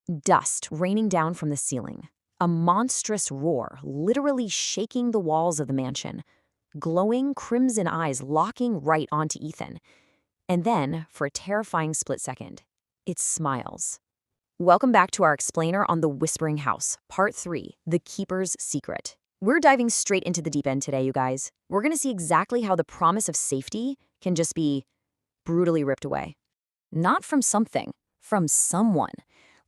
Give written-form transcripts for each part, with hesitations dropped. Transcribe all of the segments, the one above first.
Dust raining down from the ceiling. A monstrous roar literally shaking the walls of the mansion. Glowing crimson eyes locking right onto Ethan. And then, for a terrifying split second, it smiles. Welcome back to our explainer on The Whispering House, Part 3, The Keeper's Secret. We're diving straight into the deep end today, you guys. We're going to see exactly how the promise of safety can just be brutally ripped away. Not from something, from someone.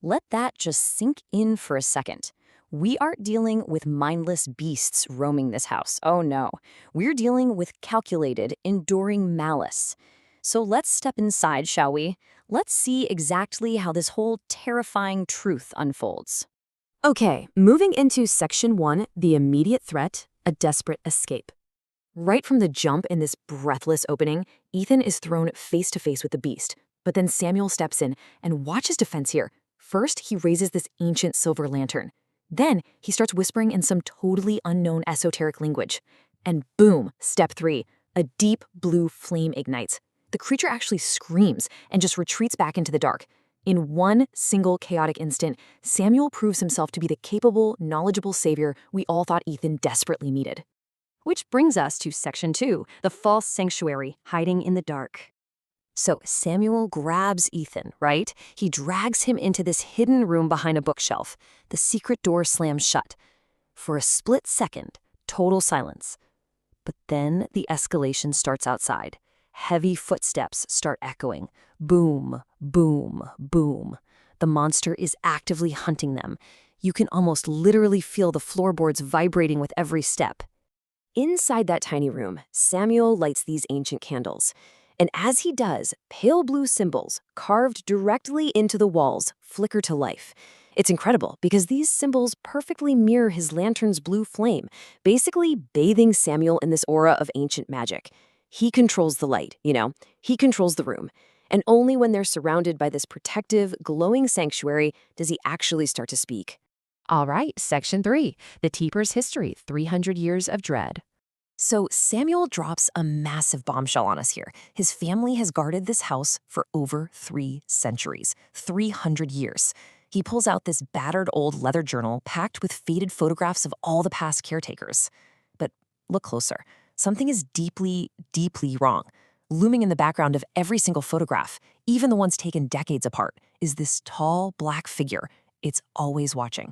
Let that just sink in for a second. We aren't dealing with mindless beasts roaming this house. Oh no. We're dealing with calculated, enduring malice. So let's step inside, shall we? Let's see exactly how this whole terrifying truth unfolds. Okay, moving into Section 1, the immediate threat, a desperate escape. Right from the jump in this breathless opening, Ethan is thrown face to face with the beast. But then Samuel steps in, and watch his defense here. First, he raises this ancient silver lantern. Then, he starts whispering in some totally unknown esoteric language. And boom, step 3, a deep blue flame ignites. The creature actually screams and just retreats back into the dark. In one single chaotic instant, Samuel proves himself to be the capable, knowledgeable savior we all thought Ethan desperately needed. Which brings us to Section 2, the false sanctuary, hiding in the dark. So Samuel grabs Ethan, right? He drags him into this hidden room behind a bookshelf. The secret door slams shut. For a split second, total silence. But then the escalation starts outside. Heavy footsteps start echoing. Boom, boom, boom. The monster is actively hunting them. You can almost literally feel the floorboards vibrating with every step. Inside that tiny room, Samuel lights these ancient candles. And as he does, pale blue symbols, carved directly into the walls, flicker to life. It's incredible because these symbols perfectly mirror his lantern's blue flame, basically bathing Samuel in this aura of ancient magic. He controls the light, he controls the room. And only when they're surrounded by this protective, glowing sanctuary does he actually start to speak. All right, Section 3, The Keeper's History, 300 Years of Dread. So Samuel drops a massive bombshell on us here. His family has guarded this house for over 3 centuries, 300 years. He pulls out this battered old leather journal packed with faded photographs of all the past caretakers. But look closer. Something is deeply, deeply wrong. Looming in the background of every single photograph, even the ones taken decades apart, is this tall, black figure. It's always watching.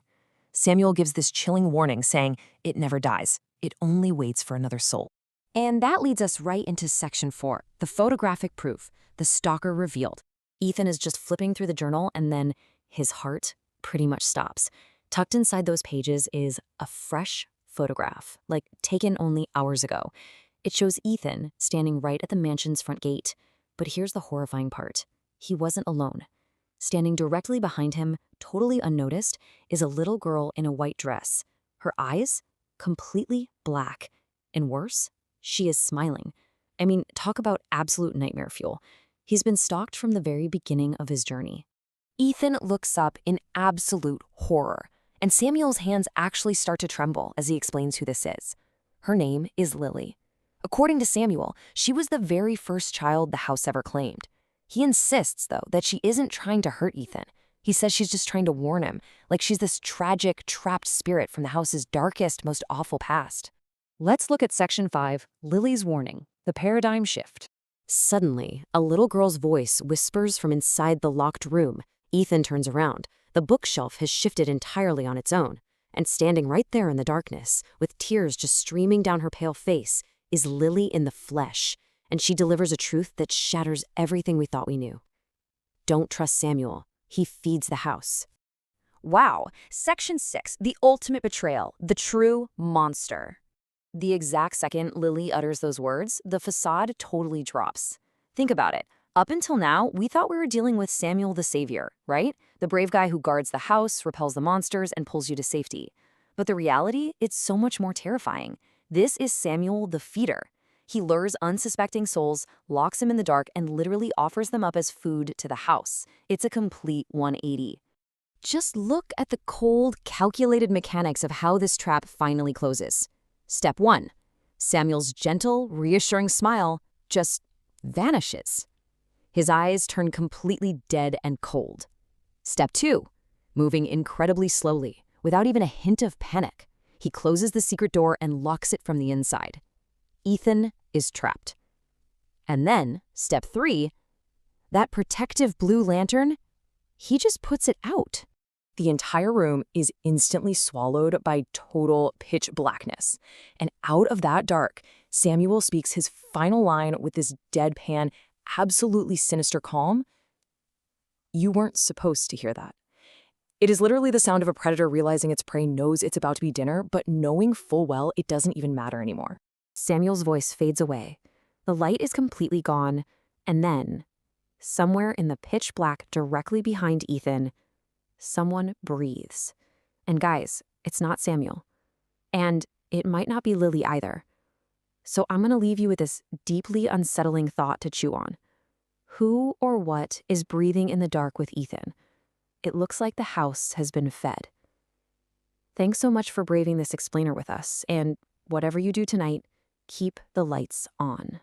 Samuel gives this chilling warning saying it never dies. It only waits for another soul. And that leads us right into Section 4, the photographic proof, the stalker revealed. Ethan is just flipping through the journal and then his heart pretty much stops. Tucked inside those pages is a fresh photograph, like taken only hours ago. It shows Ethan standing right at the mansion's front gate. But here's the horrifying part. He wasn't alone. Standing directly behind him, totally unnoticed, is a little girl in a white dress. Her eyes? Completely black. And worse, she is smiling. I mean, talk about absolute nightmare fuel. He's been stalked from the very beginning of his journey. Ethan looks up in absolute horror, and Samuel's hands actually start to tremble as he explains who this is. Her name is Lily. According to Samuel, she was the very first child the house ever claimed. He insists, though, that she isn't trying to hurt Ethan. He says she's just trying to warn him, like she's this tragic, trapped spirit from the house's darkest, most awful past. Let's look at Section 5, Lily's Warning, the paradigm shift. Suddenly, a little girl's voice whispers from inside the locked room. Ethan turns around. The bookshelf has shifted entirely on its own. And standing right there in the darkness, with tears just streaming down her pale face, is Lily in the flesh. And she delivers a truth that shatters everything we thought we knew. Don't trust Samuel. He feeds the house. Wow, Section 6, the ultimate betrayal, the true monster. The exact second Lily utters those words, the facade totally drops. Think about it. Up until now, we thought we were dealing with Samuel the Savior, right? The brave guy who guards the house, repels the monsters, and pulls you to safety. But the reality, it's so much more terrifying. This is Samuel the Feeder. He lures unsuspecting souls, locks them in the dark, and literally offers them up as food to the house. It's a complete 180. Just look at the cold, calculated mechanics of how this trap finally closes. Step 1. Samuel's gentle, reassuring smile just vanishes. His eyes turn completely dead and cold. Step 2. moving incredibly slowly, without even a hint of panic. He closes the secret door and locks it from the inside. Ethan is trapped. And then, step 3, that protective blue lantern, he just puts it out. The entire room is instantly swallowed by total pitch blackness. And out of that dark, Samuel speaks his final line with this deadpan, absolutely sinister calm. You weren't supposed to hear that. It is literally the sound of a predator realizing its prey knows it's about to be dinner, but knowing full well it doesn't even matter anymore. Samuel's voice fades away. The light is completely gone, and then, somewhere in the pitch black directly behind Ethan, someone breathes. And guys, it's not Samuel. And it might not be Lily either. So I'm going to leave you with this deeply unsettling thought to chew on. Who or what is breathing in the dark with Ethan? It looks like the house has been fed. Thanks so much for braving this explainer with us, and whatever you do tonight, keep the lights on.